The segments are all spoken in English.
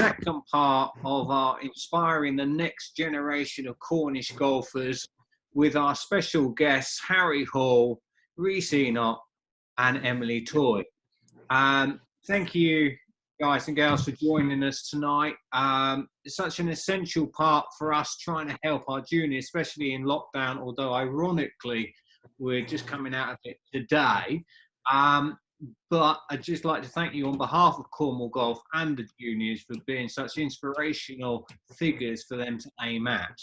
second part of our Inspiring the Next Generation of Cornish Golfers with our special guests, Harry Hall, Rhys Enoch, and Emily Toy. Thank you, guys and girls, for joining us tonight. It's such an essential part for us trying to help our juniors, especially in lockdown, although ironically, we're just coming out of it today. But I'd just like to thank you on behalf of Cornwall Golf and the juniors for being such inspirational figures for them to aim at.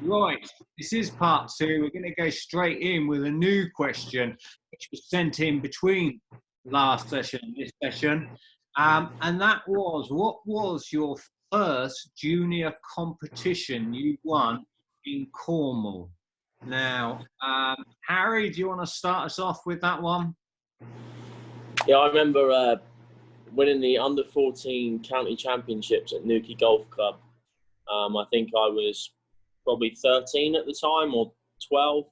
Right, this is part two. We're going to go straight in with a new question, which was sent in between last session and this session. And that was, what was your first junior competition you won in Cornwall? Now, Harry, do you want to start us off with that one? Yeah, I remember winning the under-14 county championships at Newquay Golf Club. I think I was probably 13 at the time, or 12.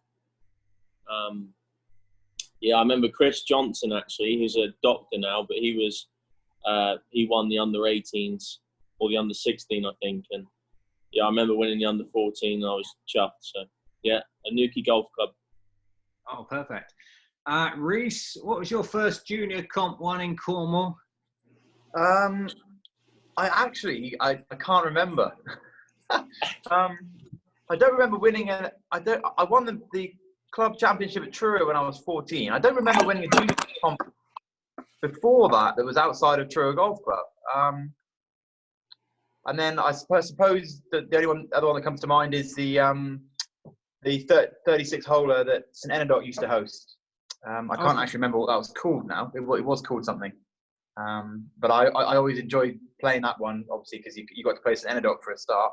Yeah, I remember Chris Johnson, actually, who's a doctor now, but he won the under-18s, or the under-16, I think. And yeah, I remember winning the under-14, and I was chuffed. So yeah, a Newquay Golf Club. Oh, perfect. Rhys, what was your first junior comp won in Cornwall? I can't remember. I don't remember winning I won the club championship at Truro when I was 14. I don't remember winning a junior comp before that was outside of Truro Golf Club. And then I suppose the other one that comes to mind is the 36 holer that St Enoch used to host. I can't actually remember what that was called now. It was called something. But I always enjoyed playing that one, obviously, because you got to play St Enoch for a start.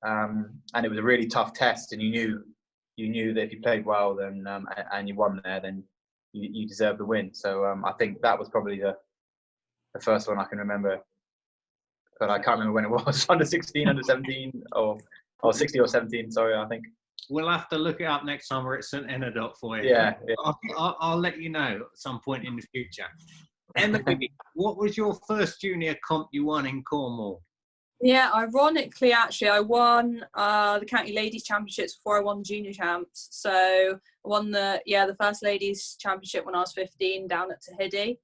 And it was a really tough test, and you knew that if you played well, then and you won there, then you deserved the win. So I think that was probably the first one I can remember. But I can't remember when it was. Under 16, under 17, or 16 or 17. Sorry, I think. We'll have to look it up next time we're at St Enoch for you. Yeah. I'll let you know at some point in the future. Emily, what was your first junior comp you won in Cornwall? Yeah, ironically, actually, I won the County Ladies Championships before I won the Junior Champs. So I won the first Ladies Championship when I was 15 down at Tahiti.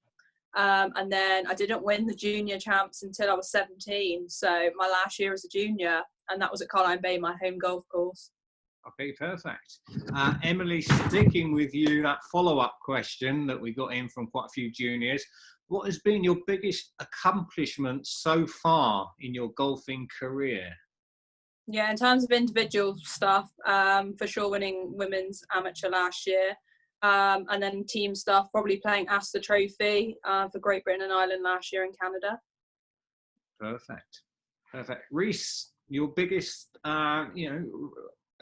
And then I didn't win the Junior Champs until I was 17. So my last year as a junior, and that was at Carline Bay, my home golf course. Okay, perfect. Emily, sticking with you, that follow-up question that we got in from quite a few juniors. What has been your biggest accomplishment so far in your golfing career? Yeah, in terms of individual stuff, for sure winning women's amateur last year. And then team stuff, probably playing Astor Trophy for Great Britain and Ireland last year in Canada. Perfect. Rhys, your biggest,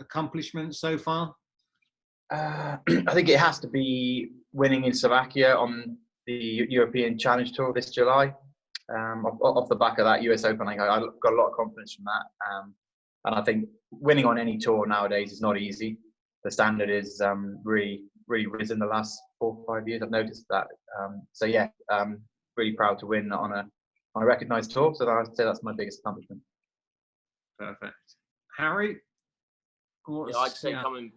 accomplishment so far? I think it has to be winning in Slovakia on the European Challenge Tour this July. Off the back of that US Open, I got a lot of confidence from that. And I think winning on any tour nowadays is not easy. The standard is really risen the last 4 or 5 years. I've noticed that. So yeah, really proud to win on a recognised tour. So I'd say that's my biggest accomplishment. Perfect. Harry? Yeah, I'd say coming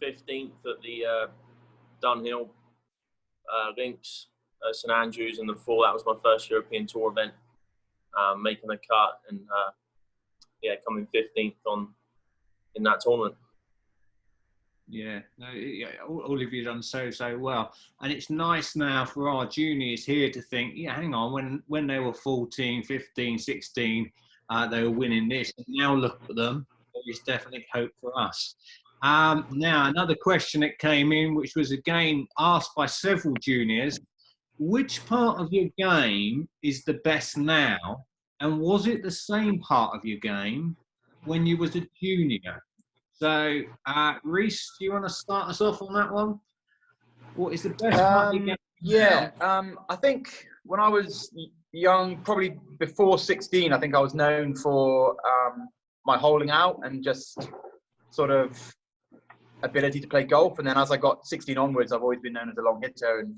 15th at the Dunhill links at St Andrews in the fall. That was my first European Tour event, making the cut, and coming 15th in that tournament. Yeah, all of you done so well, and it's nice now for our juniors here to think, yeah, hang on, when they were 14, 15, 16, they were winning this, and now look at them. There's definitely hope for us. Now, another question that came in, which was again asked by several juniors: which part of your game is the best now, and was it the same part of your game when you was a junior? So, Rhys, do you want to start us off on that one? What is the best part of your game? Yeah, I think when I was young, probably before 16, I think I was known for my holing out and just sort of ability to play golf. And then as I got 16 onwards, I've always been known as a long hitter, and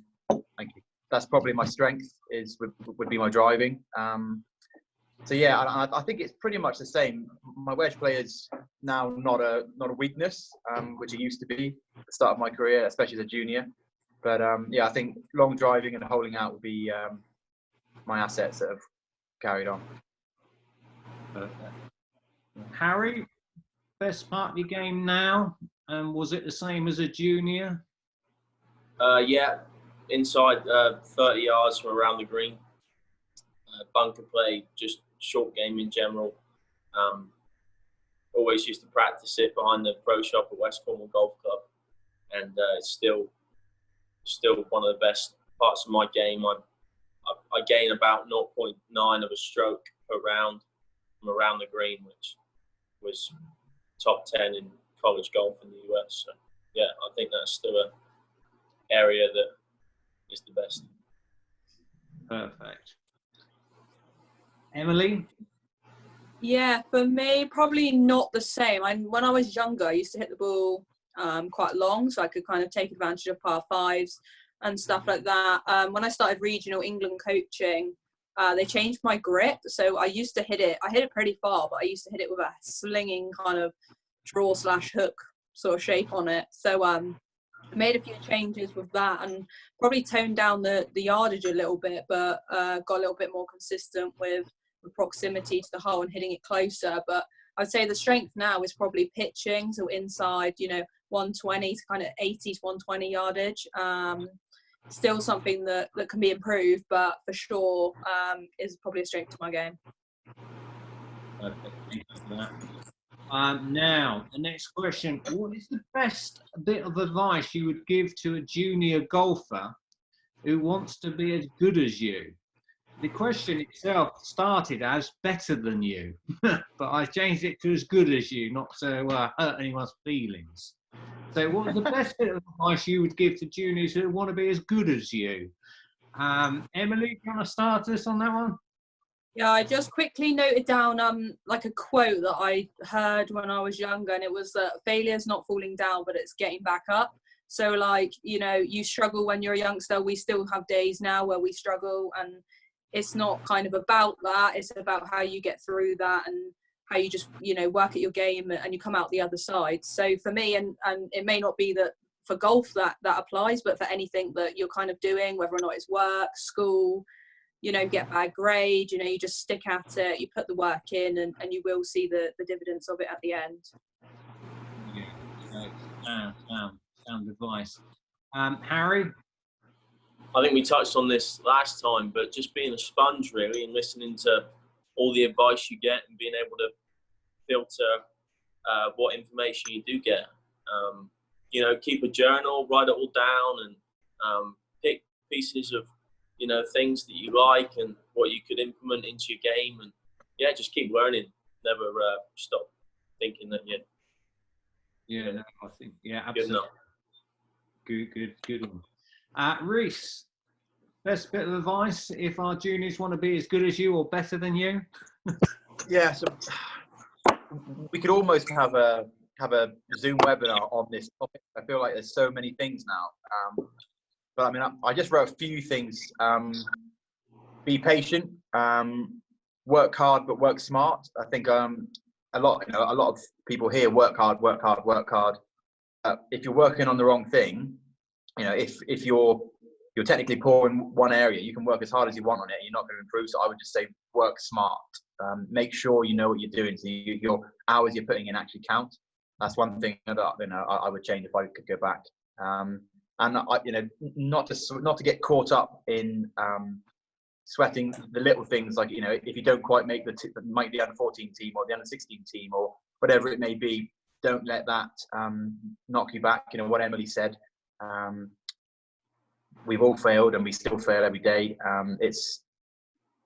thank you. That's probably my strength, would be my driving. So yeah, I think it's pretty much the same. My wedge play is now not a weakness, which it used to be at the start of my career, especially as a junior. But yeah, I think long driving and holding out would be my assets that have carried on. Perfect. Harry, best part of your game now, and was it the same as a junior? Yeah, inside 30 yards from around the green. Bunker play, just short game in general. Always used to practice it behind the pro shop at West Cornwall Golf Club, and it's still one of the best parts of my game. I gain about 0.9 of a stroke around from around the green, which was top 10 in college golf in the US. So yeah, I think that's still an area that is the best. Perfect. Emily? Yeah, for me, probably not the same. When I was younger, I used to hit the ball quite long, so I could kind of take advantage of par fives and stuff like that. When I started regional England coaching, they changed my grip. So I used to hit it pretty far, but I used to hit it with a slinging kind of draw / hook sort of shape on it. So I made a few changes with that and probably toned down the yardage a little bit, but got a little bit more consistent with the proximity to the hole and hitting it closer. But I'd say the strength now is probably pitching, so inside, 120 to kind of 80 to 120 yardage. Still something that can be improved, but for sure is probably a strength to my game. Perfect. Thank you for that. Now, the next question. What is the best bit of advice you would give to a junior golfer who wants to be as good as you? The question itself started as better than you, but I changed it to as good as you, not to hurt anyone's feelings. So what was the best bit of advice you would give to juniors who want to be as good as you? Emily, do you want to start us on that one? Yeah, I just quickly noted down like a quote that I heard when I was younger, and it was that failure's not falling down, but it's getting back up. So like, you struggle when you're a youngster. We still have days now where we struggle, and it's not kind of about that. It's about how you get through that and how you just, work at your game and you come out the other side. So for me, and it may not be that for golf that applies, but for anything that you're kind of doing, whether or not it's work, school, get bad grade, you just stick at it, you put the work in, and you will see the dividends of it at the end. Yeah, sound advice. Harry? I think we touched on this last time, but just being a sponge really and listening to all the advice you get and being able to filter what information you do get. Keep a journal, write it all down, and pick pieces of things that you like and what you could implement into your game, and yeah, just keep learning. Never stop thinking that you. Yeah, no, I think absolutely. Good one. Rhys, best bit of advice if our juniors want to be as good as you or better than you? Yeah, so we could almost have a Zoom webinar on this topic. I feel like there's so many things now. But I mean, I just wrote a few things. Be patient, work hard, but work smart. I think a lot of people here work hard. If you're working on the wrong thing, if you're technically poor in one area, you can work as hard as you want on it. You're not going to improve. So I would just say work smart. Make sure you know what you're doing, so your hours you're putting in actually count. That's one thing that I would change if I could go back. And not to get caught up in sweating the little things, like if you don't quite make the under 14 team or the under 16 team or whatever it may be, don't let that knock you back. What Emily said, we've all failed and we still fail every day. It's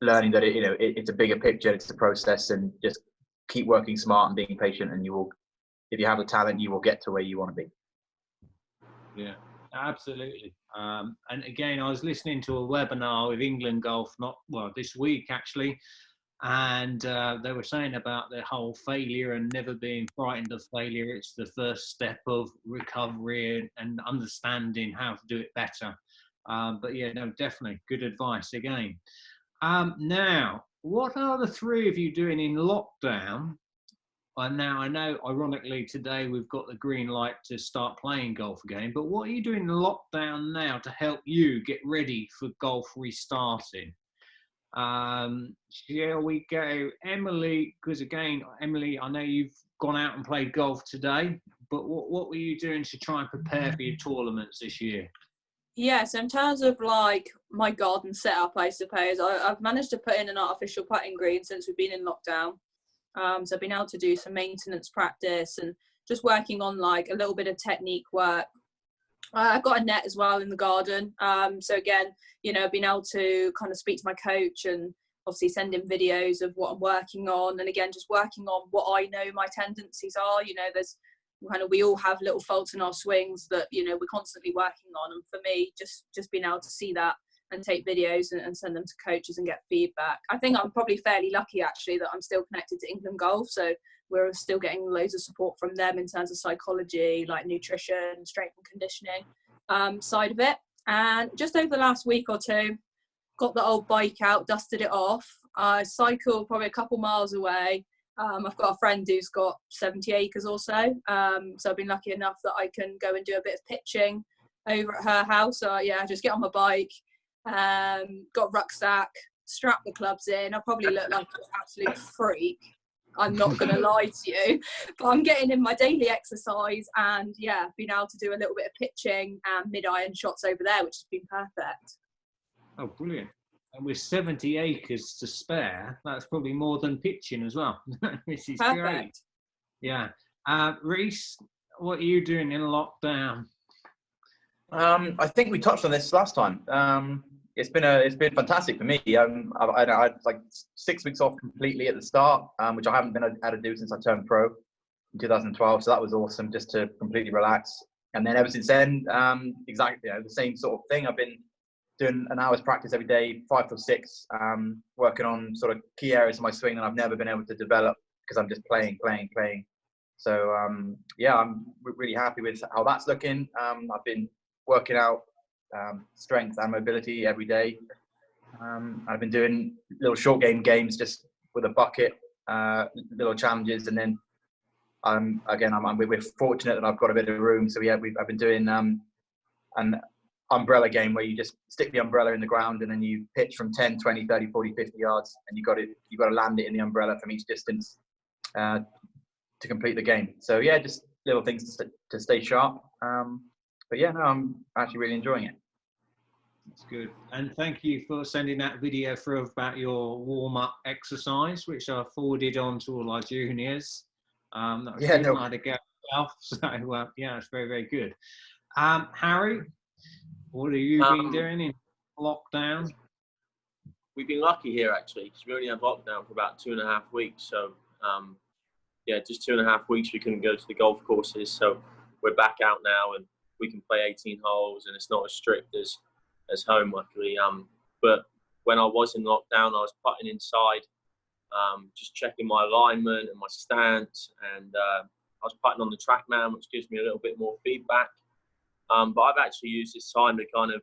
learning that it's a bigger picture, it's a process, and just keep working smart and being patient, and you will, if you have the talent, you will get to where you want to be. Yeah. Absolutely. And again, I was listening to a webinar with England Golf, this week actually, and they were saying about the whole failure and never being frightened of failure. It's the first step of recovery and understanding how to do it better. But yeah, no, definitely good advice again. Now, what are the three of you doing in lockdown? And now I know, ironically, today we've got the green light to start playing golf again. But what are you doing in lockdown now to help you get ready for golf restarting? Shall we go, Emily? Because again, Emily, I know you've gone out and played golf today, but what were you doing to try and prepare for your tournaments this year? Yeah, so in terms of like my garden setup, I suppose I've managed to put in an artificial putting green since we've been in lockdown. So I've been able to do some maintenance practice and just working on like a little bit of technique work. I've got a net as well in the garden. So again, you know, I've been able to kind of speak to my coach and obviously send him videos of what I'm working on. And again, just working on what I know my tendencies are. You know, there's kind of, we all have little faults in our swings that, you know, we're constantly working on. And for me, just being able to see that and take videos and send them to coaches and get feedback. I think I'm probably fairly lucky actually that I'm still connected to England Golf. So we're still getting loads of support from them in terms of psychology, like nutrition, strength and conditioning side of it. And just over the last week or two, got the old bike out, dusted it off. I cycled probably a couple miles away. I've got a friend who's got 70 acres or so. So I've been lucky enough that I can go and do a bit of pitching over at her house. So yeah, just get on my bike, got a rucksack, strap the clubs in. I probably look like an absolute freak. I'm not going to lie to you, but I'm getting in my daily exercise and yeah, been able to do a little bit of pitching and mid-iron shots over there, which has been perfect. Oh, brilliant. And with 70 acres to spare, that's probably more than pitching as well, which is Perfect. Great. Yeah. Rhys, what are you doing in lockdown? I think we touched on this last time. It's been fantastic for me. I had like 6 weeks off completely at the start, which I haven't been able to do since I turned pro in 2012. So that was awesome, just to completely relax. And then ever since then, exactly, you know, the same sort of thing. I've been doing an hour's practice every day, 5 till 6, working on sort of key areas of my swing that I've never been able to develop because I'm just playing. So yeah, I'm really happy with how that's looking. I've been working out strength and mobility every day. I've been doing little short games just with a bucket, little challenges, and then we're fortunate that I've got a bit of room. So yeah, I've been doing an umbrella game where you just stick the umbrella in the ground and then you pitch from 10, 20, 30, 40, 50 yards, and you got to land it in the umbrella from each distance to complete the game. So yeah, just little things to stay sharp. But yeah, no, I'm actually really enjoying it. That's good. And thank you for sending that video through about your warm-up exercise, which I forwarded on to all our juniors. That was good. I had to go myself. So yeah, it's very, very good. Harry, what have you been doing in lockdown? We've been lucky here actually, because we only had lockdown for about 2.5 weeks. So yeah, just 2.5 weeks we couldn't go to the golf courses. So we're back out now and we can play 18 holes and it's not as strict as home, luckily. But when I was in lockdown, I was putting inside, just checking my alignment and my stance, and I was putting on the TrackMan, which gives me a little bit more feedback. But I've actually used this time to kind of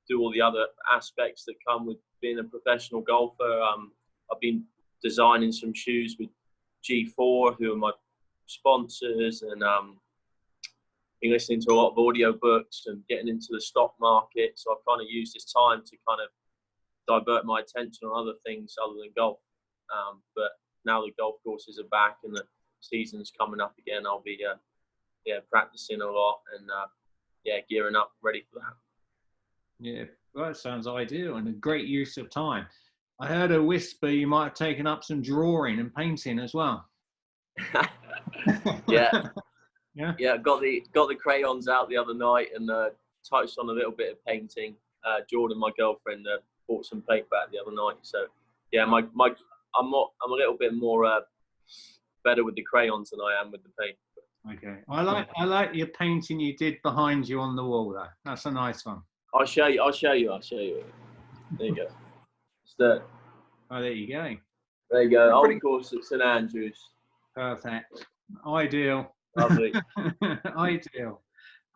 do all the other aspects that come with being a professional golfer. I've been designing some shoes with G4, who are my sponsors, and been listening to a lot of audio books and getting into the stock market. So I've kind of used this time to kind of divert my attention on other things other than golf. But now the golf courses are back and the season's coming up again, I'll be practicing a lot and gearing up, ready for that. Yeah, well, that sounds ideal and a great use of time. I heard a whisper you might have taken up some drawing and painting as well. Yeah, got the crayons out the other night and touched on a little bit of painting. Jordan, my girlfriend, bought some paint back the other night. So yeah, I'm a little bit more better with the crayons than I am with the paint. Okay, I like your painting you did behind you on the wall though. That's a nice one. I'll show you. There you go. Oh, there you go. There you go. Old course at St Andrews. Perfect. Ideal. Lovely. Ideal.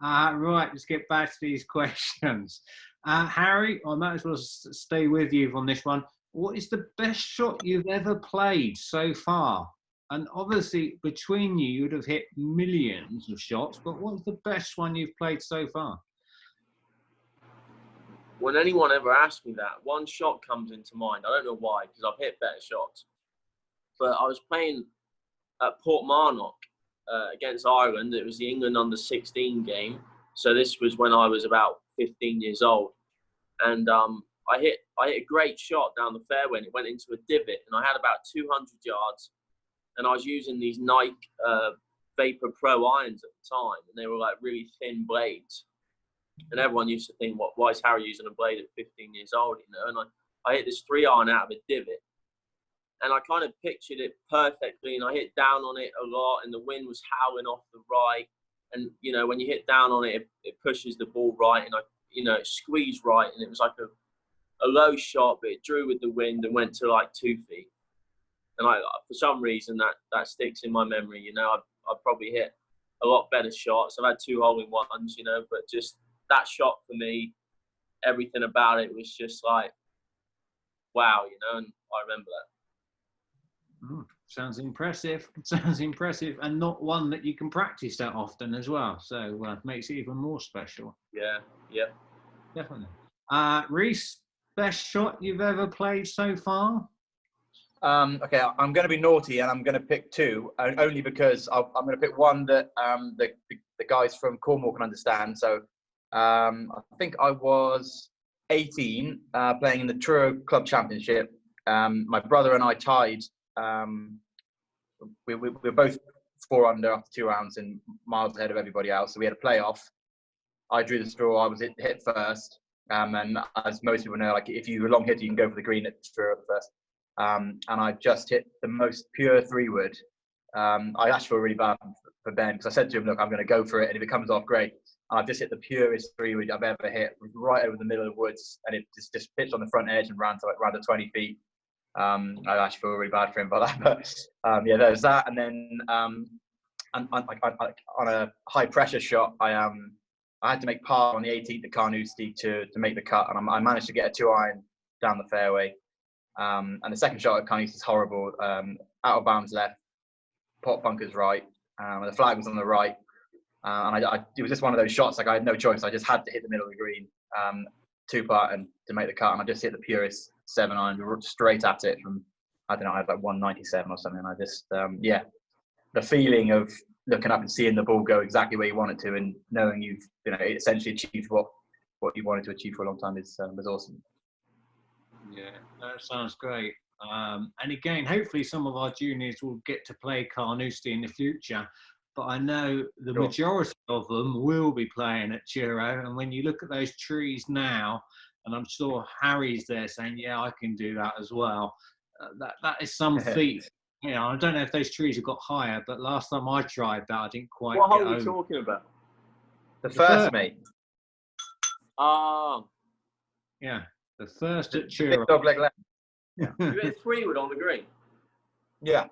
Right, let's get back to these questions. Harry, I might as well stay with you on this one. what is the best shot you've ever played so far? And obviously, between you, you'd have hit millions of shots, but what's the best one you've played so far? When anyone ever asks me that, one shot comes into mind. I don't know why, because I've hit better shots. But I was playing at Portmarnock against Ireland. It was the England under-16 game. So this was when I was about 15 years old. And I hit a great shot down the fairway, and it went into a divot. And I had about 200 yards. And I was using these Nike Vapor Pro irons at the time. And they were like really thin blades. And everyone used to think, why is Harry using a blade at 15 years old, you know? And I hit this 3-iron out of a divot. And I kind of pictured it perfectly, and I hit down on it a lot, and the wind was howling off the right. And, you know, when you hit down on it, it pushes the ball right, and it squeezed right, and it was like a low shot, but it drew with the wind and went to like 2 feet. And for some reason, that sticks in my memory, you know. I've probably hit a lot better shots. I've had 2 hole-in-ones, you know, but just that shot for me, everything about it was just like, wow, you know, and I remember that. Sounds impressive. Sounds impressive, and not one that you can practice that often as well. So makes it even more special. Yeah, definitely. Rhys, best shot you've ever played so far? Okay, I'm going to be naughty, and I'm going to pick 2, only because I'm going to pick one that the guys from Cornwall can understand. So I think I was 18 playing in the Truro Club Championship. My brother and I tied. We were both 4 under after 2 rounds and miles ahead of everybody else. So we had a playoff. I drew the straw. I was hit first. And as most people know, like if you're a long hitter, you can go for the green at Truro first. And I just hit the most pure 3-wood. I actually feel really bad for Ben, because I said to him, look, I'm going to go for it, and if it comes off, great. And I've just hit the purest 3-wood I've ever hit, right over the middle of the woods, and it just pitched on the front edge and ran to 20 feet. I actually feel really bad for him about that, but yeah, there's that. And then on a high pressure shot, I had to make par on the 18th at Carnoustie to make the cut, and I managed to get a 2-iron down the fairway. And the second shot at Carnoustie is horrible. Out of bounds left, pot bunkers right, the flag was on the right, and it was just one of those shots. Like I had no choice. I just had to hit the middle of the green, 2-putt, and to make the cut. And I just hit the purest 7-iron straight at it from, I don't know, I had like 197 or something. And I just, the feeling of looking up and seeing the ball go exactly where you want it to, and knowing you've, essentially achieved what you wanted to achieve for a long time was awesome. Yeah, that sounds great. And again, hopefully some of our juniors will get to play Carnoustie in the future. But I know the majority of them will be playing at Truro. And when you look at those trees now, and I'm sure Harry's there saying, yeah, I can do that as well. That is some feat. I don't know if those trees have got higher, but last time I tried that, I didn't quite What get hole are over. you talking about? The first, mate. Yeah, the first at Truro. Big dog leg left. Yeah. You hit 3-wood on the green? Yeah.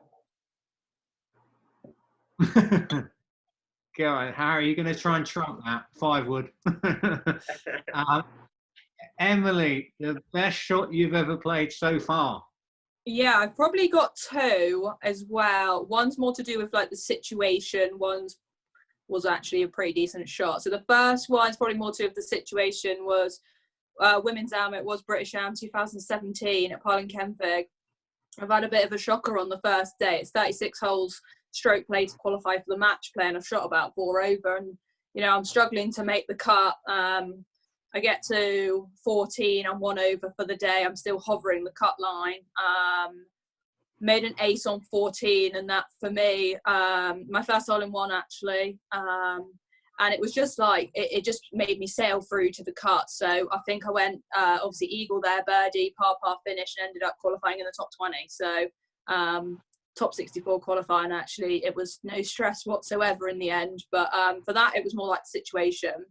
Go on, Harry, you're going to try and trump that 5-wood. Emily, the best shot you've ever played so far? Yeah, I've probably got 2 as well. One's more to do with like the situation. One's was actually a pretty decent shot. So the first one's probably more to do with the situation was Women's Am. It was British Am 2017 at Kenfig. I've had a bit of a shocker on the first day. It's 36 holes stroke play to qualify for the match play, and I've shot about 4 over, and I'm struggling to make the cut. I get to 14, I'm 1 over for the day. I'm still hovering the cut line. Made an ace on 14, and that for me, my first hole-in-one actually. And it was just like, it just made me sail through to the cut. So I think I went, obviously eagle there, birdie, par finish, and ended up qualifying in the top 20. So top 64 qualifying, actually. It was no stress whatsoever in the end. But for that, it was more like the situation.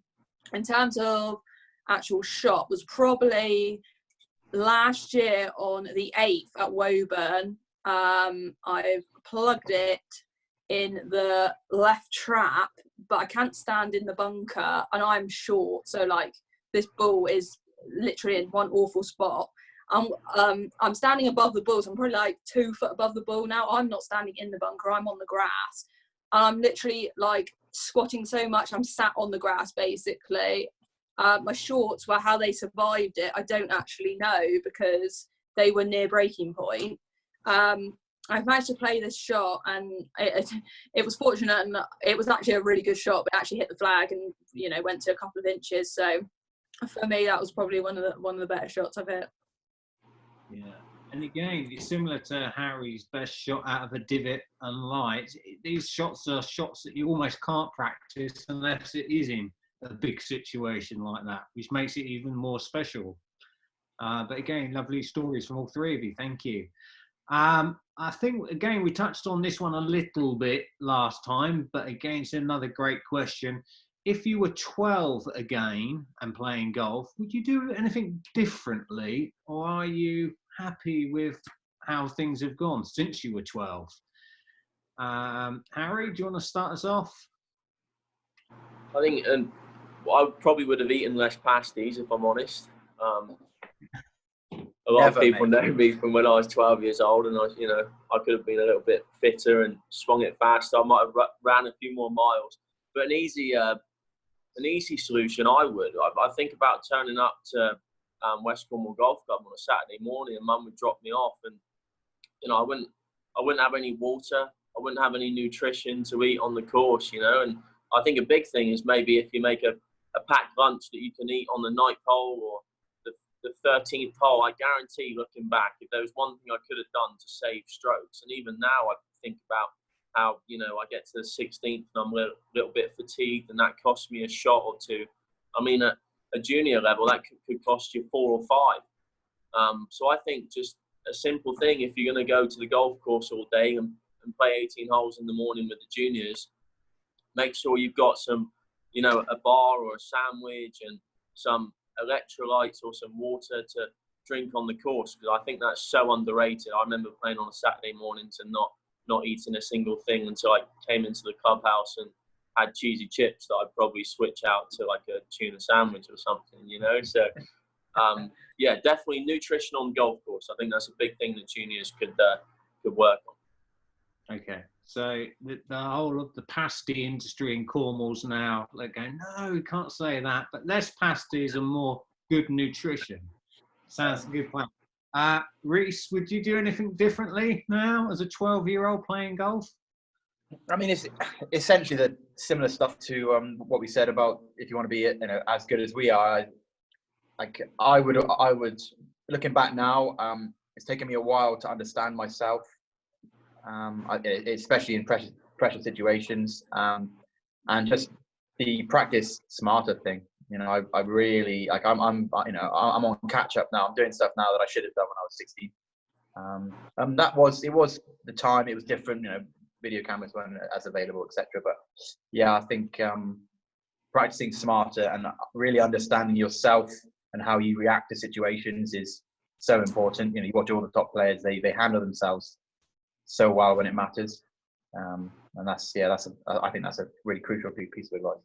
In terms of actual shot, was probably last year on the 8th at Woburn. I've plugged it in the left trap, but I can't stand in the bunker, and I'm short, so like this ball is literally in one awful spot, I'm standing above the ball, so I'm probably like 2 foot above the ball now. I'm not standing in the bunker, I'm on the grass. I'm literally like squatting so much, I'm sat on the grass basically. My shorts were how they survived it. I don't actually know because they were near breaking point. I managed to play this shot, and it was fortunate, and it was actually a really good shot, but it actually hit the flag and, you know, went to a couple of inches. So for me, that was probably one of the better shots I've hit. Yeah, and again, it's similar to Harry's best shot out of a divot and light. These shots are shots that you almost can't practice unless it is in a big situation like that, which makes it even more special. But again, lovely stories from all three of you. Thank you. I think, again, we touched on this one a little bit last time, but again, it's another great question. If you were 12 again and playing golf, would you do anything differently, or are you happy with how things have gone since you were 12? Harry, do you want to start us off? I think I probably would have eaten less pasties, if I'm honest. A lot of people know me from when I was 12 years old, and I could have been a little bit fitter and swung it faster. I might have ran a few more miles. But an easy solution, I think about turning up to West Cornwall Golf Club on a Saturday morning, and Mum would drop me off, and I wouldn't have any water, I wouldn't have any nutrition to eat on the course, And I think a big thing is maybe if you make a packed lunch that you can eat on the 9th hole or the 13th hole. I guarantee, looking back, if there was one thing I could have done to save strokes, and even now I think about how, I get to the 16th and I'm a little bit fatigued, and that cost me a shot or two. I mean, at a junior level, that could cost you 4 or 5. So I think just a simple thing, if you're going to go to the golf course all day and play 18 holes in the morning with the juniors, make sure you've got some, a bar or a sandwich and some electrolytes or some water to drink on the course, because I think that's so underrated. I remember playing on a Saturday mornings and not eating a single thing until I came into the clubhouse and had cheesy chips that I'd probably switch out to like a tuna sandwich or something, So yeah, definitely nutrition on the golf course. I think that's a big thing that juniors could work on. Okay, so the whole of the pasty industry in Cornwall's now, they're going, no, we can't say that, but less pasties and more good nutrition. Sounds a good plan. Rhys, would you do anything differently now as a 12-year-old playing golf? I mean, it's essentially the similar stuff to what we said about if you want to be, as good as we are. I would, looking back now, it's taken me a while to understand myself, especially in pressure situations, and just the practice smarter thing. I really I'm on catch up now. I'm doing stuff now that I should have done when I was 16. It was the time. It was different. Video cameras weren't as available, etc. But yeah, I think practicing smarter and really understanding yourself and how you react to situations is so important. You watch all the top players; they handle themselves so well when it matters, and I think that's a really crucial piece of advice.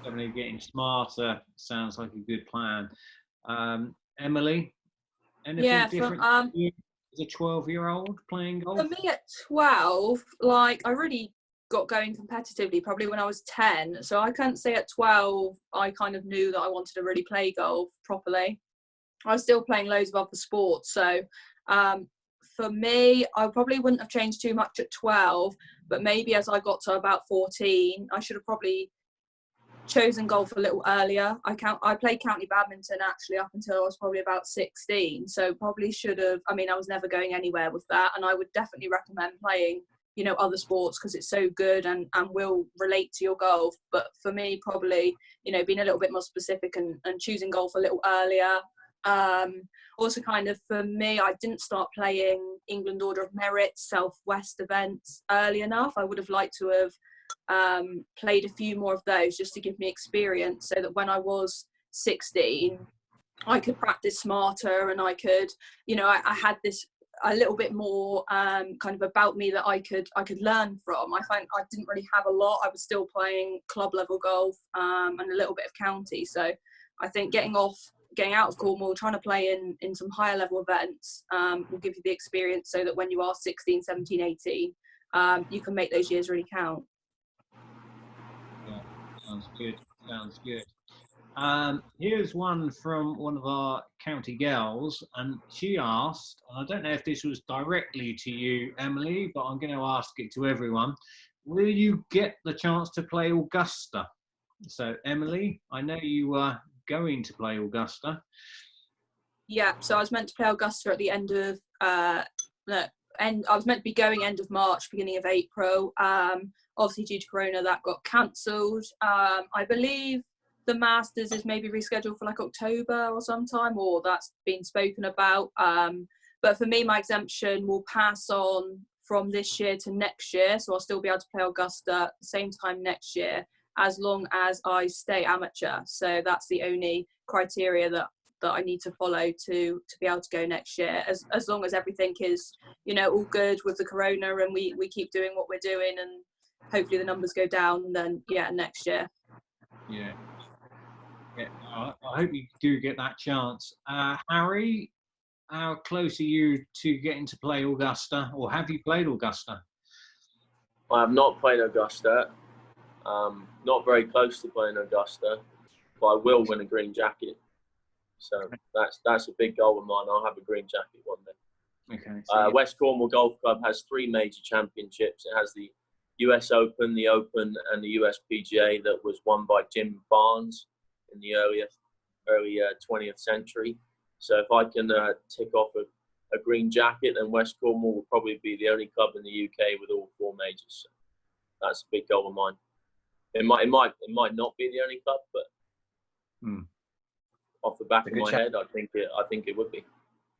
Definitely getting smarter sounds like a good plan. Emily, anything different as a 12-year-old playing golf? For me at 12, I really got going competitively probably when I was 10. So I can't say at 12 I kind of knew that I wanted to really play golf properly. I was still playing loads of other sports. So for me, I probably wouldn't have changed too much at 12, but maybe as I got to about 14, I should have probably chosen golf a little earlier. I played county badminton actually up until I was probably about 16, so probably should have. I mean, I was never going anywhere with that, and I would definitely recommend playing other sports because it's so good and will relate to your golf. But for me, probably being a little bit more specific and choosing golf a little earlier. Also kind of for me, I didn't start playing England Order of Merit Southwest events early enough. I would have liked to have played a few more of those just to give me experience, so that when I was 16 I could practice smarter, and I could I had this a little bit more kind of about me that I could learn from. I find I didn't really have a lot. I was still playing club level golf and a little bit of county, so I think getting off getting out of Cornwall, trying to play in some higher level events will give you the experience so that when you are 16, 17, 18, you can make those years really count. Yeah, sounds good. Sounds good. Here's one from one of our county girls, and she asked, and I don't know if this was directly to you, Emily, but I'm going to ask it to everyone. Will you get the chance to play Augusta? So, Emily, I know you were going to play Augusta. Yeah, so I was meant to play Augusta at the end of I was meant to be going end of March, beginning of April. Obviously, due to Corona, that got cancelled. I believe the Masters is maybe rescheduled for like October or sometime, or that's been spoken about. But for me, my exemption will pass on from this year to next year, so I'll still be able to play Augusta at the same time next year, as long as I stay amateur. So that's the only criteria that I need to follow to be able to go next year. As long as everything is, all good with the Corona and we keep doing what we're doing and hopefully the numbers go down, then yeah, next year. Yeah. I hope you do get that chance. Harry, how close are you to getting to play Augusta, or have you played Augusta? I have not played Augusta. Not very close to playing Augusta, but I will win a green jacket. So that's a big goal of mine. I'll have a green jacket one day. Okay. So West Cornwall Golf Club has 3 major championships. It has the US Open, the Open, and the US PGA that was won by Jim Barnes in the early 20th century. So if I can tick off a green jacket, then West Cornwall will probably be the only club in the UK with all 4 majors. So that's a big goal of mine. It might not be the only club, but off the back of my head, I think it would be.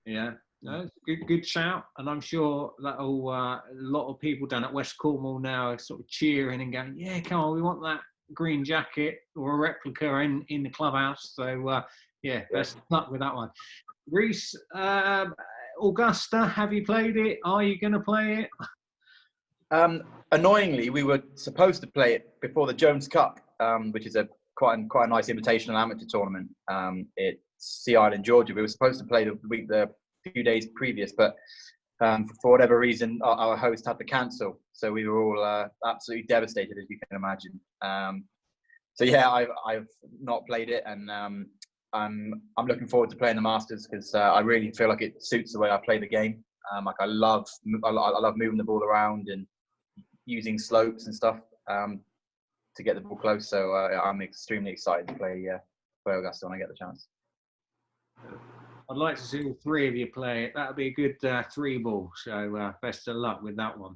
Yeah, no, good shout, and I'm sure that'll a lot of people down at West Cornwall now are sort of cheering and going, yeah, come on, we want that green jacket or a replica in the clubhouse. So yeah, best of luck with that one. Rhys, Augusta, have you played it? Are you going to play it? Annoyingly, we were supposed to play it before the Jones Cup, which is quite a nice invitational amateur tournament. It's Sea Island, Georgia. We were supposed to play the few days previous, but for whatever reason, our host had to cancel. So we were all absolutely devastated, as you can imagine. So yeah, I've not played it, and I'm looking forward to playing the Masters because I really feel like it suits the way I play the game. Like I love moving the ball around and using slopes and stuff to get the ball close. So I'm extremely excited to play Augusta when I get the chance. I'd like to see all 3 of you play it. That would be a good 3 ball. So best of luck with that one.